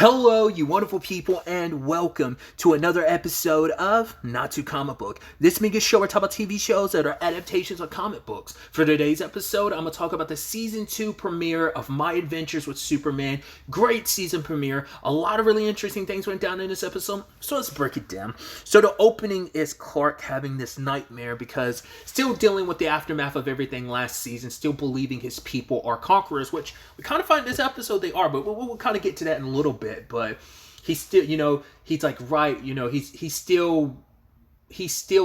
Hello, you wonderful people, and welcome to another episode of Not Too Comic Book. This mega show where I talk about TV shows that are adaptations of comic books. For today's episode, I'm going to talk about the Season 2 premiere of My Adventures with Superman. Great season premiere. A lot of really interesting things went down in this episode, so let's break it down. So the opening is Clark having this nightmare because still dealing with the aftermath of everything last season, still believing his people are conquerors, which we kind of find in this episode they are, but we'll kind of get to that in a little bit. But he's still, he's like, right, he's still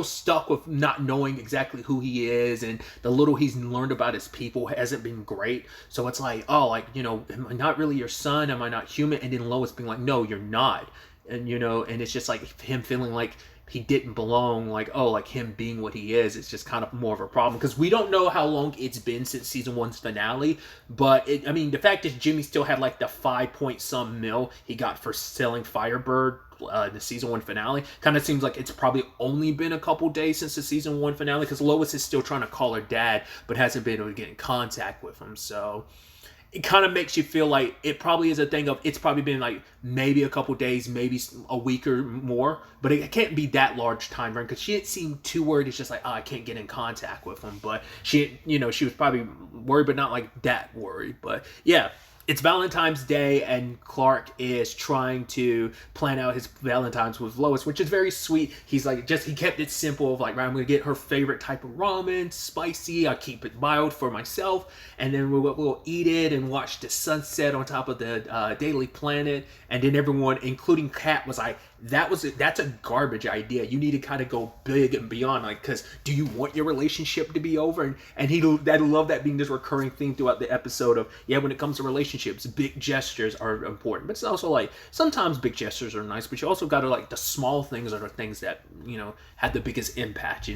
stuck with not knowing exactly who he is, and the little he's learned about his people hasn't been great. So it's like, am I not really your son? Am I not human? And then Lois being like, no, you're not. And and it's just like him feeling like he didn't belong, like him being what he is. It's just kind of more of a problem because we don't know how long it's been since season 1's finale. But the fact is Jimmy still had like the 5-point-some mil he got for selling Firebird the season 1 finale. Kind of seems like it's probably only been a couple days since the season 1 finale because Lois is still trying to call her dad but hasn't been able to get in contact with him. So it kind of makes you feel like it probably is a thing of it's probably been like maybe a couple days, maybe a week or more, but it can't be that large time frame because she didn't seem too worried. It's just like, I can't get in contact with him. But she was probably worried, but not like that worried. But yeah. It's Valentine's Day, and Clark is trying to plan out his Valentine's with Lois, which is very sweet. He's like, he kept it simple of like, right, I'm going to get her favorite type of ramen, spicy. I'll keep it mild for myself, and then we'll eat it and watch the sunset on top of the Daily Planet. And then everyone, including Kat, was like, that's a garbage idea. You need to kind of go big and beyond, like, because do you want your relationship to be over? And I love that being this recurring theme throughout the episode of, when it comes to relationships, big gestures are important. But it's also like, sometimes big gestures are nice, but you also got to, like, the small things are the things that, had the biggest impact,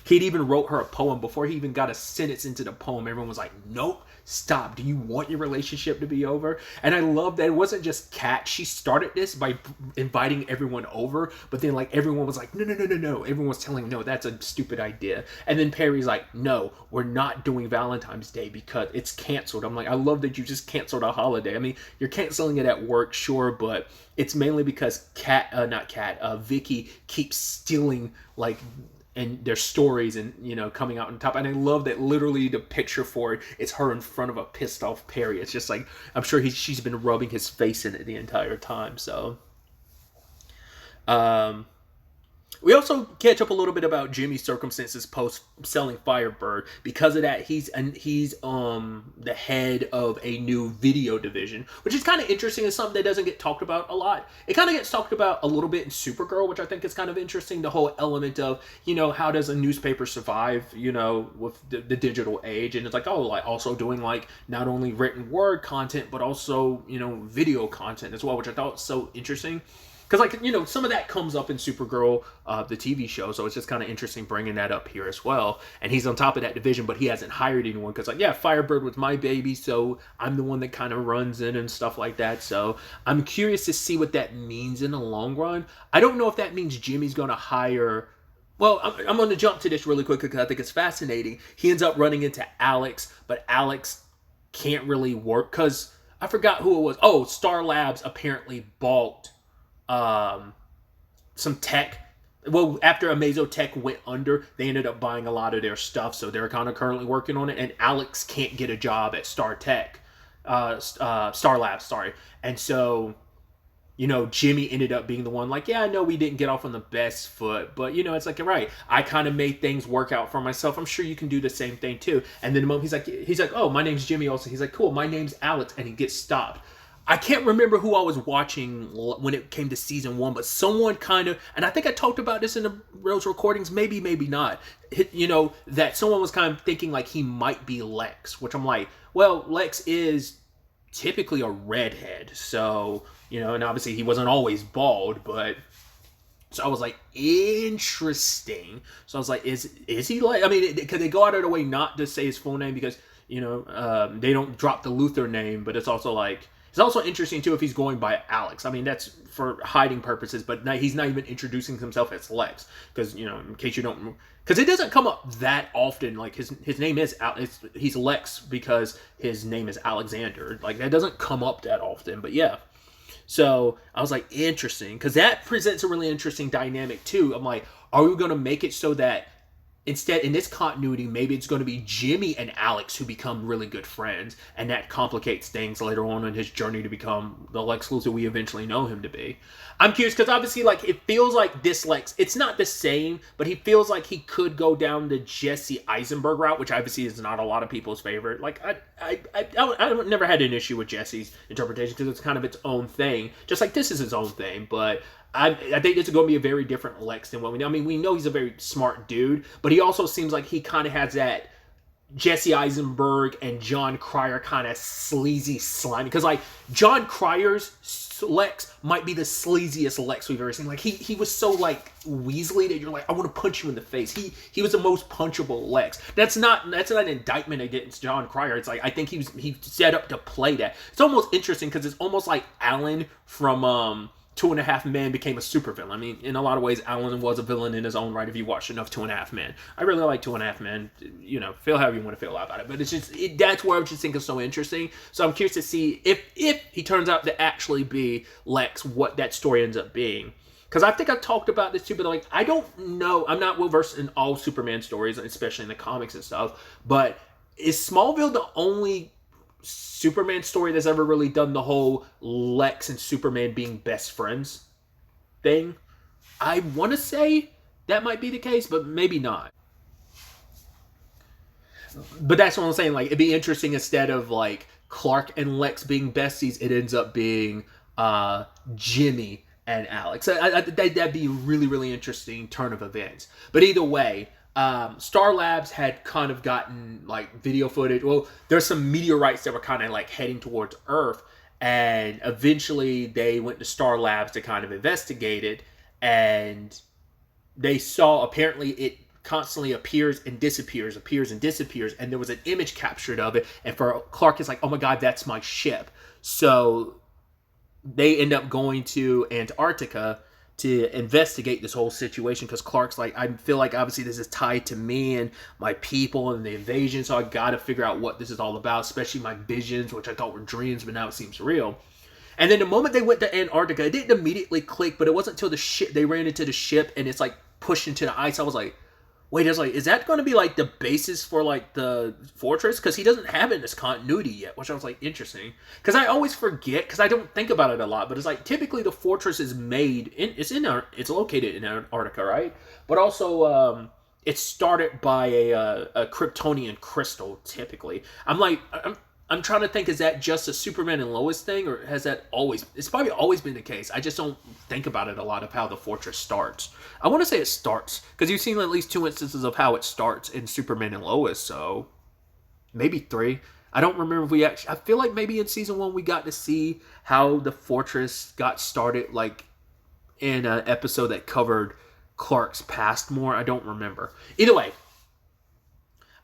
He'd even wrote her a poem. Before he even got a sentence into the poem, everyone was like, nope, stop. Do you want your relationship to be over? And I love that it wasn't just Kat. She started this by inviting everyone over, but then like everyone was like, no. Everyone was telling him, no, that's a stupid idea. And then Perry's like, no, we're not doing Valentine's Day because it's canceled. I'm like, I love that you just canceled a holiday. I mean, you're canceling it at work, sure, but it's mainly because Vicky keeps stealing like and their stories and coming out on top. And I love that literally the picture for it, it's her in front of a pissed off Perry. It's just like, I'm sure she's been rubbing his face in it the entire time. So we also catch up a little bit about Jimmy's circumstances post selling Firebird. Because of that, he's the head of a new video division, which is kind of interesting. It's something that doesn't get talked about a lot. It kind of gets talked about a little bit in Supergirl, which I think is kind of interesting. The whole element of, how does a newspaper survive, with the digital age? And it's like, also doing like not only written word content, but also, video content as well, which I thought was so interesting. Because, some of that comes up in Supergirl, the TV show, so it's just kind of interesting bringing that up here as well. And he's on top of that division, but he hasn't hired anyone because, Firebird was my baby, so I'm the one that kind of runs it and stuff like that. So I'm curious to see what that means in the long run. I don't know if that means Jimmy's going to hire... Well, I'm going to jump to this really quick because I think it's fascinating. He ends up running into Alex, but Alex can't really work because I forgot who it was. Oh, Star Labs apparently balked some tech. Well, after Amazo Tech went under, they ended up buying a lot of their stuff, so they're kind of currently working on it. And Alex can't get a job at Star Labs, sorry. And so, Jimmy ended up being the one like, I know we didn't get off on the best foot, but it's like, right, I kind of made things work out for myself. I'm sure you can do the same thing too. And then the moment he's like, oh, my name's Jimmy also. He's like, cool, my name's Alex, and he gets stopped. I can't remember who I was watching when it came to season 1, but someone kind of, and I think I talked about this in those recordings, maybe not, that someone was kind of thinking like he might be Lex, which I'm like, well, Lex is typically a redhead, so, and obviously he wasn't always bald, but, so I was like, interesting. So I was like, is he like, because they go out of their way not to say his full name because, they don't drop the Luthor name, but it's also like, it's also interesting, too, if he's going by Alex. That's for hiding purposes, but he's not even introducing himself as Lex. Because, in case you don't... Because it doesn't come up that often. Like, his name is... He's Lex because his name is Alexander. Like, that doesn't come up that often. But, yeah. So I was like, interesting, because that presents a really interesting dynamic too. I'm like, are we going to make it so that instead, in this continuity, maybe it's going to be Jimmy and Alex who become really good friends, and that complicates things later on in his journey to become the Lex Luthor we eventually know him to be. I'm curious because obviously, like, it feels like this Lex, it's not the same, but he feels like he could go down the Jesse Eisenberg route, which obviously is not a lot of people's favorite. Like, I never had an issue with Jesse's interpretation because it's kind of its own thing, just like this is its own thing, but I think this is going to be a very different Lex than what we know. I mean, we know he's a very smart dude, but he also seems like he kind of has that Jesse Eisenberg and John Cryer kind of sleazy slime. Because, like, John Cryer's Lex might be the sleaziest Lex we've ever seen. Like, he was so, like, Weasley that you're like, I want to punch you in the face. He was the most punchable Lex. That's not an indictment against John Cryer. It's like, I think he set up to play that. It's almost interesting because it's almost like Alan from Two and a Half Men became a supervillain. I mean, in a lot of ways, Alan was a villain in his own right if you watched enough Two and a Half Men. I really like Two and a Half Men. You know, feel however you want to feel about it. But it's just, that's where I just think is so interesting. So I'm curious to see if he turns out to actually be Lex, what that story ends up being. Because I think I've talked about this too, but like, I don't know. I'm not well versed in all Superman stories, especially in the comics and stuff. But is Smallville the only Superman story that's ever really done the whole Lex and Superman being best friends thing? I want to say that might be the case, but maybe not. But that's what I'm saying. Like, it'd be interesting instead of like Clark and Lex being besties, it ends up being Jimmy and Alex. That'd be a really, really interesting turn of events. But either way, Star Labs had kind of gotten like video footage. Well, there's some meteorites that were kind of like heading towards Earth, and eventually they went to Star Labs to kind of investigate it, and they saw apparently it constantly appears and disappears, and there was an image captured of it, and for Clark, it's like, oh my god, that's my ship. So they end up going to Antarctica to investigate this whole situation because Clark's like, I feel like obviously this is tied to me and my people and the invasion, so I gotta figure out what this is all about, especially my visions, which I thought were dreams, but now it seems real. And then the moment they went to Antarctica, it didn't immediately click, but it wasn't until they ran into the ship and it's like pushed into the ice. I was like, wait, is that going to be like the basis for like the fortress? Because he doesn't have it in this continuity yet, which I was like, interesting. Because I always forget, because I don't think about it a lot, but it's like typically the fortress is it's located in Antarctica, right? But also it's started by a Kryptonian crystal. Typically, I'm trying to think, is that just a Superman and Lois thing, or has that it's probably always been the case. I just don't think about it a lot of how the fortress starts. I want to say it starts, because you've seen at least 2 instances of how it starts in Superman and Lois, so maybe 3. I don't remember if I feel like maybe in season 1 we got to see how the fortress got started, like in an episode that covered Clark's past more. I don't remember. Either way,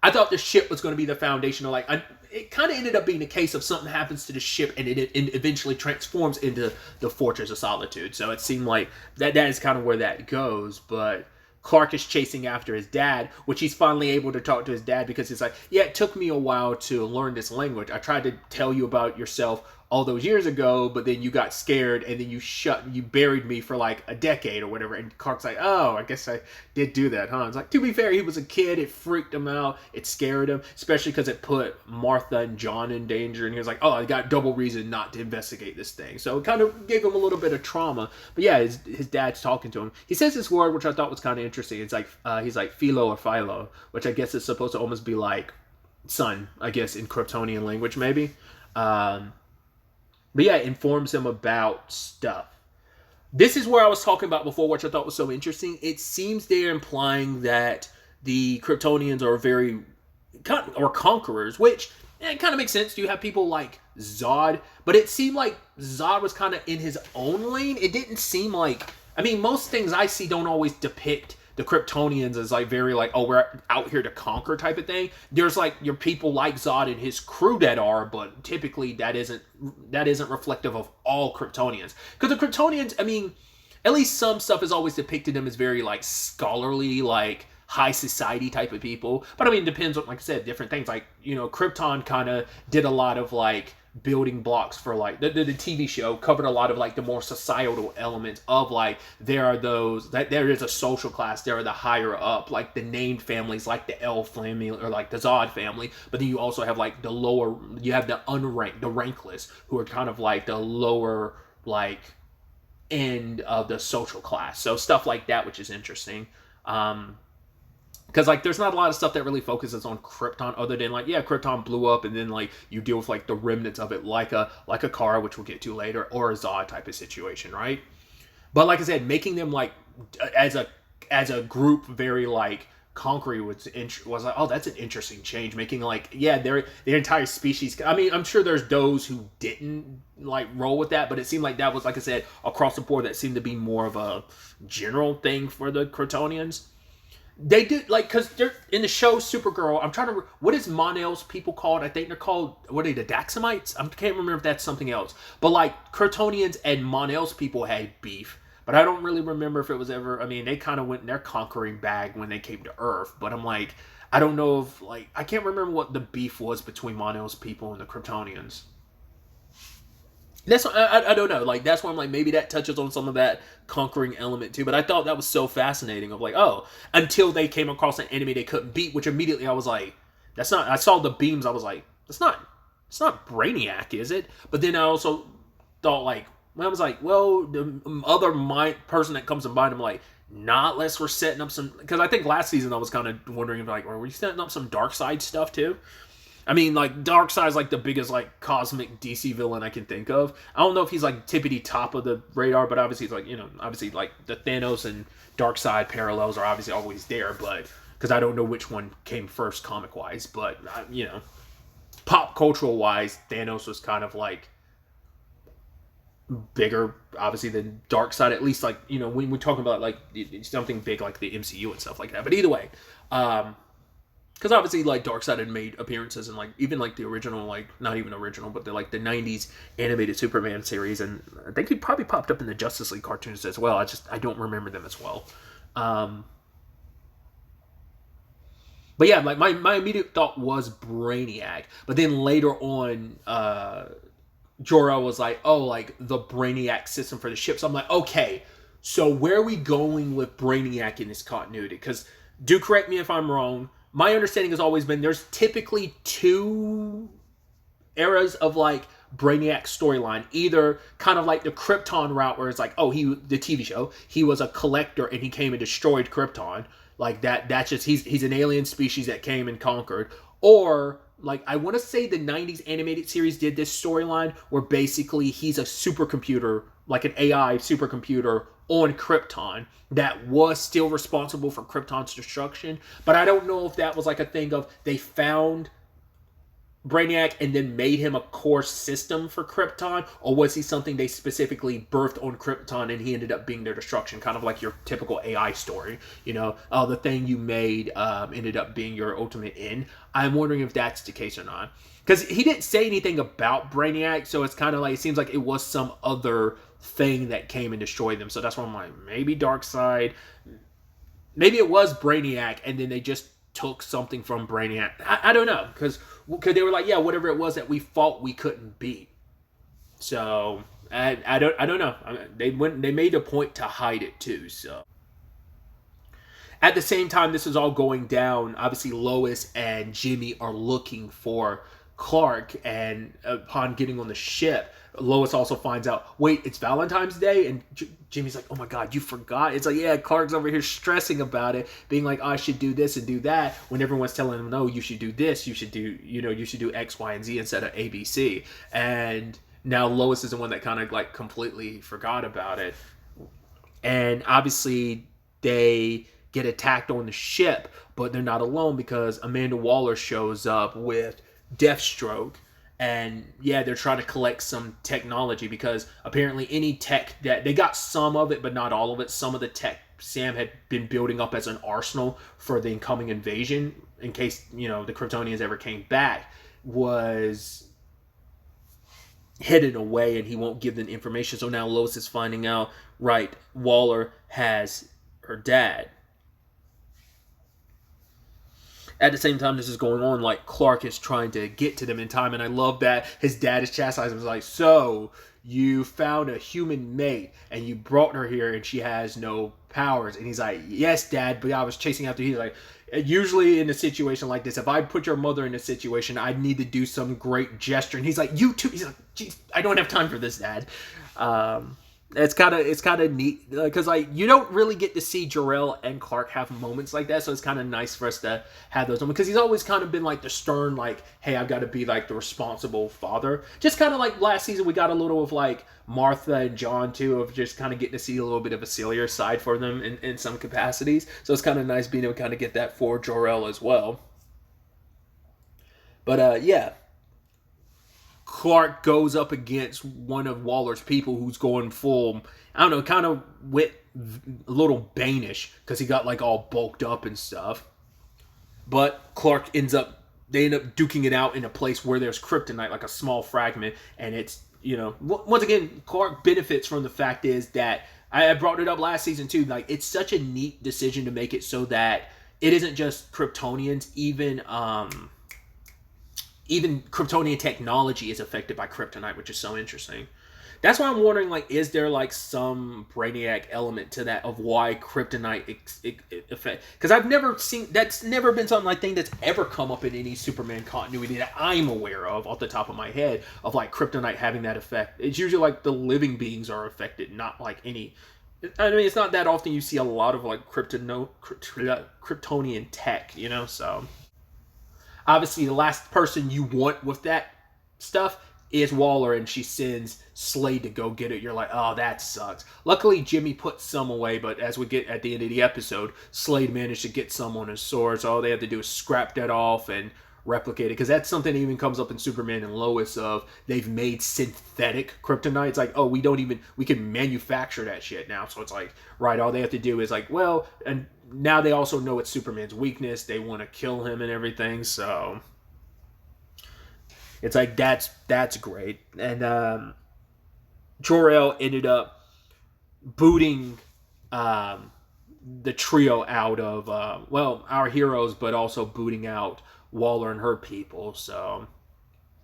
I thought the ship was going to be the foundation of it kind of ended up being a case of something happens to the ship and it eventually transforms into the Fortress of Solitude. So it seemed like that is kind of where that goes. But Clark is chasing after his dad, which he's finally able to talk to his dad because he's like, yeah, it took me a while to learn this language. I tried to tell you about yourself all those years ago, but then you got scared and then you buried me for like a decade or whatever. And Clark's like, oh, I guess I did do that, huh? It's like, to be fair, he was a kid. It freaked him out. It scared him, especially because it put Martha and John in danger. And he was like, oh, I got double reason not to investigate this thing. So it kind of gave him a little bit of trauma. But yeah, his dad's talking to him. He says this word, which I thought was kind of interesting. It's like, he's like philo or philo, which I guess is supposed to almost be like son, I guess, in Kryptonian language, maybe. But yeah, it informs him about stuff. This is where I was talking about before, which I thought was so interesting. It seems they're implying that the Kryptonians are conquerors, which it kind of makes sense. You have people like Zod, but it seemed like Zod was kind of in his own lane. It didn't seem like, most things I see don't always depict the Kryptonians as like very like, oh, we're out here to conquer type of thing. There's like your people like Zod and his crew that are, but typically that isn't reflective of all Kryptonians. Because the Kryptonians, at least some stuff has always depicted them as very like scholarly, like high society type of people. But it depends on, like I said, different things. Like, Krypton kind of did a lot of like building blocks for like the TV show covered a lot of like the more societal elements of like there are those that there is a social class, there are the higher up, like the named families like the L family or like the Zod family, but then you also have like the lower, you have the unranked, the rankless, who are kind of like the lower like end of the social class. So stuff like that, which is interesting. Because like there's not a lot of stuff that really focuses on Krypton other than like, yeah, Krypton blew up and then like you deal with like the remnants of it like a Kara, which we'll get to later, or a Zod type of situation, right? But like I said, making them like as a group very like conquering was like, oh, that's an interesting change. Making like, yeah, their entire species. I mean, I'm sure there's those who didn't like roll with that, but it seemed like that was, like I said, across the board. That seemed to be more of a general thing for the Kryptonians. They did like, because they're in the show Supergirl. I'm trying to, what is Mon-El's people called? I think they're called, what are they, the Daxamites? I can't remember if that's something else. But like Kryptonians and Mon-El's people had beef. But I don't really remember if it was ever, I mean, they kind of went in their conquering bag when they came to Earth. But I'm like, I don't know if, like, I can't remember what the beef was between Mon-El's people and the Kryptonians. That's, I don't know. Like, that's why I'm like, maybe that touches on some of that conquering element too. But I thought that was so fascinating of like, oh, until they came across an enemy they couldn't beat, which immediately I was like, that's not, I saw the beams, I was like, it's not Brainiac, is it? But then I also thought like, I was like, well, the other person that comes to mind, I'm like, not unless we're setting up some, because I think last season I was kind of wondering if like, were we setting up some Darkseid stuff too? I mean, like, Darkseid's like the biggest like cosmic DC villain I can think of. I don't know if he's like tippity top of the radar, but obviously he's like, you know, obviously like the Thanos and Darkseid parallels are obviously always there, but because I don't know which one came first comic wise, but you know, pop cultural wise, Thanos was kind of like bigger obviously than Darkseid, at least like, you know, when we're talking about like something big like the MCU and stuff like that. But either way, because obviously like Darkseid had made appearances in like even like the original, like not even original, but the like the 90s animated Superman series, and I think he probably popped up in the Justice League cartoons as well. I don't remember them as well. But yeah, like my immediate thought was Brainiac, but then later on Jor-El was like, oh, like the Brainiac system for the ship. So I'm like, okay, so where are we going with Brainiac in this continuity? Because do correct me if I'm wrong. My understanding has always been there's typically two eras of like Brainiac storyline. Either kind of like the Krypton route where it's like, oh, the TV show, he was a collector and he came and destroyed Krypton. Like that's just, he's an alien species that came and conquered. Or like, I want to say the 90s animated series did this storyline where basically he's a supercomputer, like an AI supercomputer on Krypton that was still responsible for Krypton's destruction. But I don't know if that was like a thing of they found Brainiac and then made him a core system for Krypton, or was he something they specifically birthed on Krypton and he ended up being their destruction, kind of like your typical AI story, you know, the thing you made ended up being your ultimate end. I'm wondering if that's the case or not, because he didn't say anything about Brainiac, so it's kind of like, it seems like it was some other thing that came and destroyed them. So that's why I'm like, maybe Darkseid, maybe it was Brainiac and then they just took something from Brainiac. I don't know, because they were like, yeah, whatever it was that we fought we couldn't beat. So I don't know. I mean, they made a point to hide it too. So at the same time this is all going down, obviously Lois and Jimmy are looking for Clark, and upon getting on the ship, Lois also finds out, wait, it's Valentine's Day? And Jimmy's like, oh my God, you forgot? It's like, yeah, Clark's over here stressing about it, being like, oh, I should do this and do that, when everyone's telling him, no, you should do this, you should do X, Y, and Z instead of ABC. And now Lois is the one that kind of like completely forgot about it. And obviously they get attacked on the ship, but they're not alone because Amanda Waller shows up with Deathstroke. And yeah, they're trying to collect some technology because apparently any tech that they got, some of it, but not all of it. Some of the tech Sam had been building up as an arsenal for the incoming invasion, in case, you know, the Kryptonians ever came back, was hidden away and he won't give them information. So now Lois is finding out, right, Waller has her dad. at the same time this is going on, like, Clark is trying to get to them in time, and I love that his dad is chastising him. Like, so you found a human mate and you brought her here and she has no powers. And he's like, yes, Dad, but I was chasing after. He's like, usually in a situation like this, if I put your mother in a situation, I'd need to do some great gesture. And he's like, you too. He's like, geez, I don't have time for this, Dad. It's kind of neat because, like, you don't really get to see Jor-El and Clark have moments like that, so it's kind of nice for us to have those moments because he's always kind of been like the stern, like, hey, I've got to be like the responsible father. Just kind of like last season, we got a little of like Martha and John too, of just kind of getting to see a little bit of a sillier side for them in some capacities. So it's kind of nice being able to kind of get that for Jor-El as well. But yeah. Clark goes up against one of Waller's people who's going full, I don't know, kind of wit, a little Banish, because he got like all bulked up and stuff. But Clark they end up duking it out in a place where there's kryptonite, like a small fragment, and it's, you know, once again, Clark benefits from the fact is that, I brought it up last season too, like, it's such a neat decision to make it so that it isn't just Kryptonians, even Kryptonian technology is affected by kryptonite, which is so interesting. That's why I'm wondering, like, is there like some Brainiac element to that of why kryptonite affect? Because I've never seen, that's never been something I think that's ever come up in any Superman continuity that I'm aware of off the top of my head of like kryptonite having that effect. It's usually like the living beings are affected, not like any. I mean, it's not that often you see a lot of like Kryptonian tech, you know, so. Obviously, the last person you want with that stuff is Waller, and she sends Slade to go get it. You're like, oh, that sucks. Luckily, Jimmy put some away, but as we get at the end of the episode, Slade managed to get some on his sword, so all they have to do is scrap that off and replicate it, because that's something that even comes up in Superman and Lois of they've made synthetic kryptonite. It's like, oh, we can manufacture that shit now. So it's like, right, all they have to do is like, well, and now they also know it's Superman's weakness. They want to kill him and everything, so it's like that's great. And Jor-El ended up booting the trio out of our heroes, but also booting out Waller and her people. So,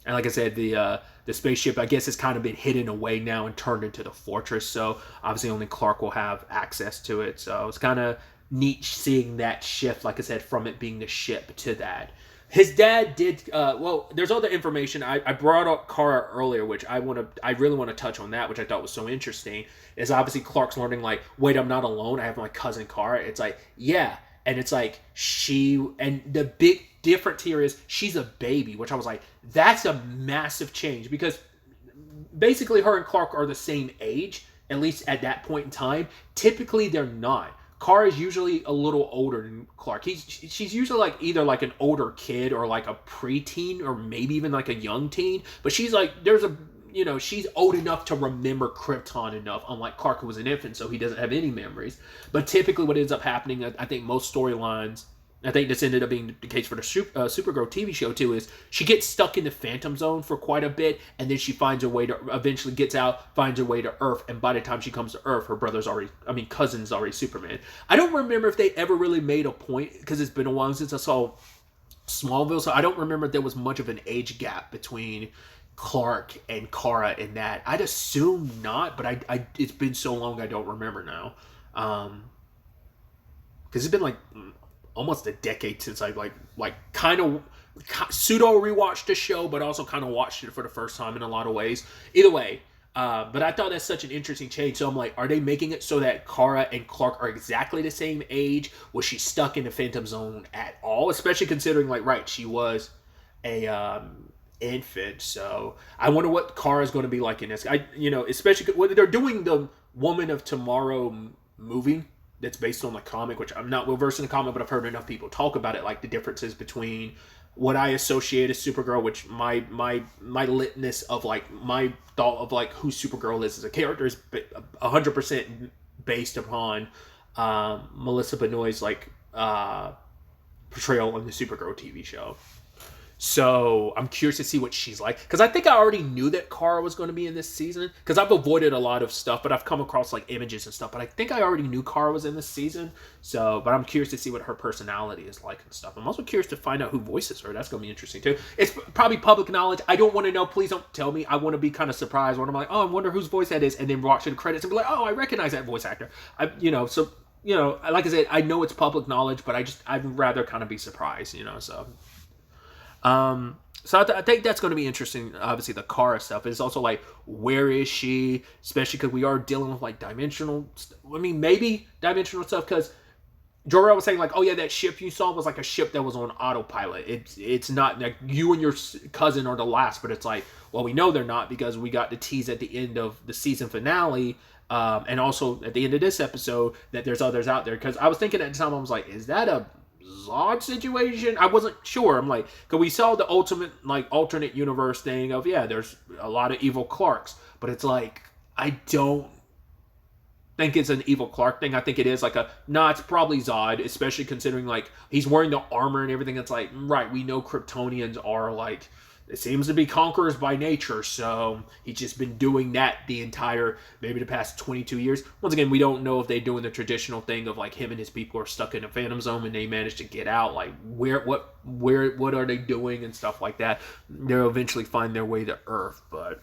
and like I said, the spaceship, I guess, has kind of been hidden away now and turned into the fortress. So obviously only Clark will have access to it. So it's kind of neat seeing that shift, like I said, from it being the ship to that. His dad did, there's other information. I brought up Kara earlier, which I really want to touch on that, which I thought was so interesting, is obviously Clark's learning, like, wait, I'm not alone. I have my cousin Kara. It's like, yeah. And it's like, and the big difference here is she's a baby, which I was like, that's a massive change, because basically her and Clark are the same age, at least at that point in time. Typically, they're not. Kara is usually a little older than Clark. She's usually like either like an older kid or like a preteen or maybe even like a young teen. But she's like, she's old enough to remember Krypton enough, unlike Clark, who was an infant, so he doesn't have any memories. But typically what ends up happening, I think most storylines, I think this ended up being the case for the Supergirl TV show too, is she gets stuck in the Phantom Zone for quite a bit, and then she finds her way to, eventually gets out, finds her way to Earth, and by the time she comes to Earth, her cousin's already Superman. I don't remember if they ever really made a point, because it's been a while since I saw Smallville, so I don't remember if there was much of an age gap between Clark and Kara in that. I'd assume not, but it's been so long I don't remember now. Because it's been like almost a decade since I like kind of pseudo rewatched the show, but also kind of watched it for the first time in a lot of ways. Either way, but I thought that's such an interesting change. So I'm like, are they making it so that Kara and Clark are exactly the same age? Was she stuck in the Phantom Zone at all? Especially considering, like, right, she was a infant. So I wonder what Kara's going to be like in this. Especially when they're doing the Woman of Tomorrow movie that's based on the comic, which I'm not well versed in the comic, but I've heard enough people talk about it, like the differences between what I associate as Supergirl, which my litness of like my thought of like who Supergirl is as a character is 100% based upon Melissa Benoist's like portrayal on the Supergirl TV show. So I'm curious to see what she's like, because I think I already knew that Kara was going to be in this season, because I've avoided a lot of stuff, but I've come across like images and stuff. But I think I already knew Kara was in this season. So, but I'm curious to see what her personality is like and stuff. I'm also curious to find out who voices her. That's going to be interesting too. It's probably public knowledge. I don't want to know. Please don't tell me. I want to be kind of surprised when I'm like, oh, I wonder whose voice that is, and then watch the credits and be like, oh, I recognize that voice actor. So. Like I said, I know it's public knowledge, but I'd rather kind of be surprised, so. So I think that's going to be interesting. Obviously, the Kara stuff is also like, where is she? Especially because we are dealing with like maybe dimensional stuff. Because Jor-El was saying like, oh yeah, that ship you saw was like a ship that was on autopilot. It's not like you and your cousin are the last, but it's like, well, we know they're not, because we got the tease at the end of the season finale. And also at the end of this episode that there's others out there. Because I was thinking at the time, I was like, is that a Zod situation? I wasn't sure. I'm like, because we saw the ultimate like alternate universe thing of, yeah, there's a lot of evil Clarks, but it's like, I don't think it's an evil Clark thing. I think it is like it's probably Zod, especially considering like he's wearing the armor and everything. It's like, right, we know Kryptonians are like, it seems to be conquerors by nature, so he's just been doing that maybe the past 22 years. Once again, we don't know if they're doing the traditional thing of like him and his people are stuck in a phantom zone and they managed to get out. Like, what are they doing and stuff like that. They'll eventually find their way to Earth, but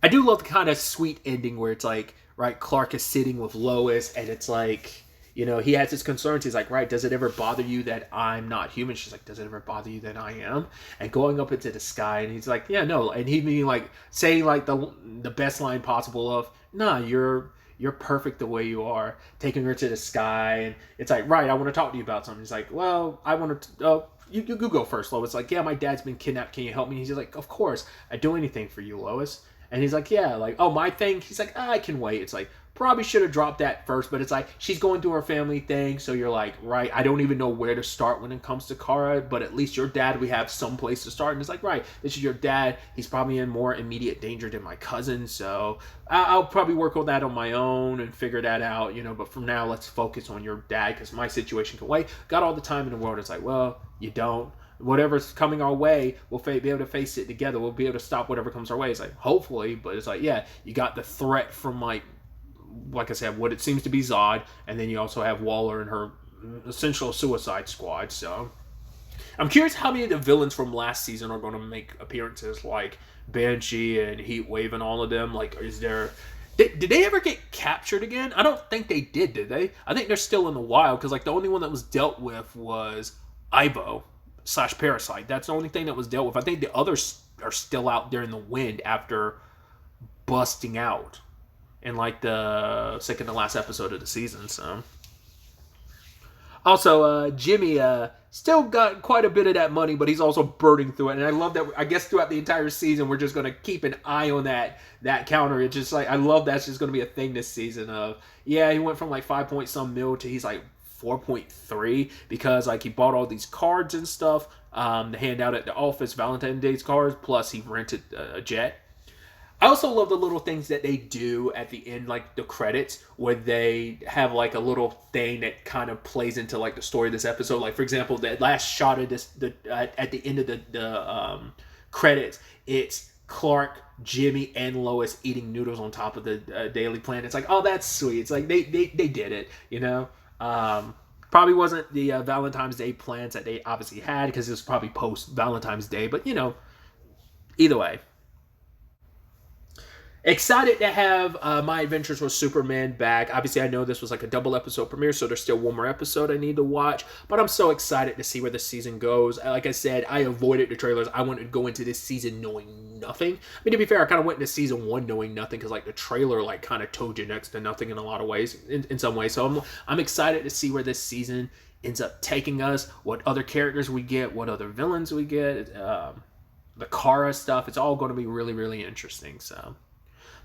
I do love the kind of sweet ending where it's like, right, Clark is sitting with Lois and it's like, he has his concerns. He's like, right, does it ever bother you that I'm not human? She's like, does it ever bother you that I am? And going up into the sky, and he's like, yeah, no. And he being like, saying like the best line possible of, nah, you're perfect the way you are. Taking her to the sky, and it's like, right, I want to talk to you about something. He's like, well, I want to, you go first, Lois. Like, yeah, my dad's been kidnapped. Can you help me? He's like, of course, I'd do anything for you, Lois. And he's like, yeah, like, oh, my thing? He's like, I can wait. It's like, probably should have dropped that first, but it's like, she's going through her family thing, so you're like, right, I don't even know where to start when it comes to Kara, but at least your dad, we have some place to start. And it's like, right, this is your dad. He's probably in more immediate danger than my cousin, so I'll probably work on that on my own and figure that out, but for now, let's focus on your dad, because my situation can wait. Got all the time in the world. It's like, well, you don't. Whatever's coming our way, we'll be able to face it together. We'll be able to stop whatever comes our way. It's like, hopefully, but it's like, yeah, you got the threat from like I said, what it seems to be Zod, and then you also have Waller and her essential Suicide Squad. So I'm curious how many of the villains from last season are going to make appearances, like Banshee and Heatwave and all of them. Like, is there... Did they ever get captured again? I don't think they did they? I think they're still in the wild, because like the only one that was dealt with was Ivo / Parasite. That's the only thing that was dealt with. I think the others are still out there in the wind after busting out in like the second to last episode of the season. So also Jimmy still got quite a bit of that money, but he's also burning through it. And I love that. I guess throughout the entire season, we're just going to keep an eye on that counter. It's just like, I love that's just going to be a thing this season of, yeah, he went from like 5 point some mil to he's like 4.3, because like he bought all these cards and stuff to hand out at the office, Valentine's Day cards, plus he rented a jet. I also love the little things that they do at the end, like the credits, where they have like a little thing that kind of plays into like the story of this episode. Like, for example, that last shot of at the end of the credits, it's Clark, Jimmy, and Lois eating noodles on top of the Daily Planet. It's like, oh, that's sweet. It's like they did it, Probably wasn't the Valentine's Day plans that they obviously had, because it was probably post Valentine's Day, but either way. Excited to have My Adventures with Superman back. Obviously, I know this was like a double episode premiere, so there's still one more episode I need to watch. But I'm so excited to see where this season goes. Like I said, I avoided the trailers. I wanted to go into this season knowing nothing. I mean, to be fair, I kind of went into season 1 knowing nothing, because like the trailer like kind of told you next to nothing in a lot of ways, in some ways. So I'm excited to see where this season ends up taking us, what other characters we get, what other villains we get, the Kara stuff. It's all going to be really, really interesting. So.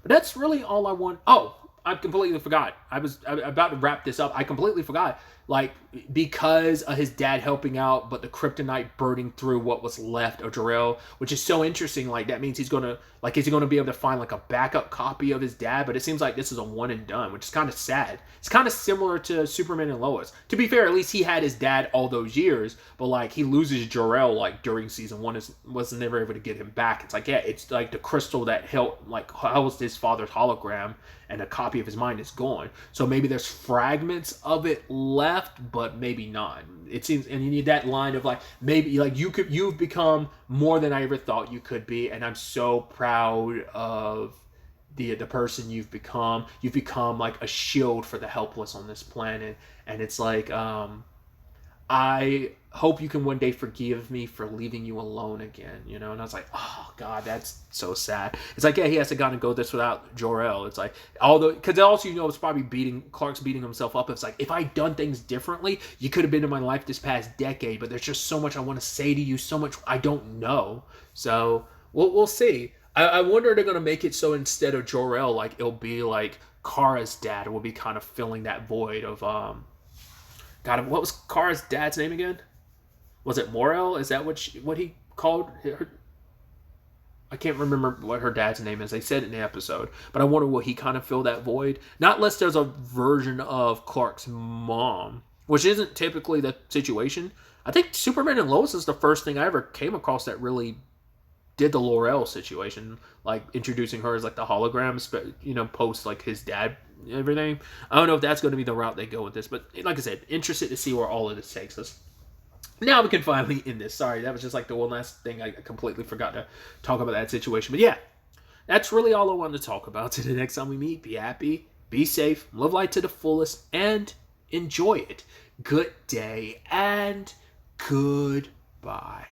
But that's really all I want. Oh, I completely forgot. I was about to wrap this up. I completely forgot. Like, because of his dad helping out, but the kryptonite burning through what was left of Jor-El, which is so interesting. Like, that means he's going to, Like, is he going to be able to find like a backup copy of his dad? But it seems like this is a one and done, which is kind of sad. It's kind of similar to Superman and Lois. To be fair, at least he had his dad all those years, but like he loses Jor-El like during season one, was never able to get him back. It's like, yeah, it's like the crystal that housed his father's hologram, and a copy of his mind is gone. So maybe there's fragments of it left, but maybe not. It seems, and you need that line of like, maybe like you've become more than I ever thought you could be, and I'm so proud of the person you've become. You've become like a shield for the helpless on this planet. And it's like, I hope you can one day forgive me for leaving you alone again, you know? And I was like, oh God, that's so sad. It's like, yeah, he has to kind of go this without Jor-El. It's like, although, because also, you know, it's probably Clark's beating himself up. It's like, if I'd done things differently, you could have been in my life this past decade, but there's just so much I want to say to you, so much I don't know. So we'll see. I wonder if they're going to make it so instead of Jor-El, like, it'll be like Kara's dad will be kind of filling that void of, God, what was Kara's dad's name again? Was it Morel? Is that what he called her? I can't remember what her dad's name is. They said it in the episode. But I wonder will he kind of fill that void? Not unless there's a version of Clark's mom, which isn't typically the situation. I think Superman and Lois is the first thing I ever came across that really did the Laurel situation, like introducing her as like the hologram, you know, post like his dad and everything. I don't know if that's going to be the route they go with this, but like I said, interested to see where all of this takes us. Now we can finally end this. Sorry, that was just like the one last thing. I completely forgot to talk about that situation. But yeah, that's really all I wanted to talk about. Till the next time we meet, be happy, be safe, live life to the fullest, and enjoy it. Good day and goodbye.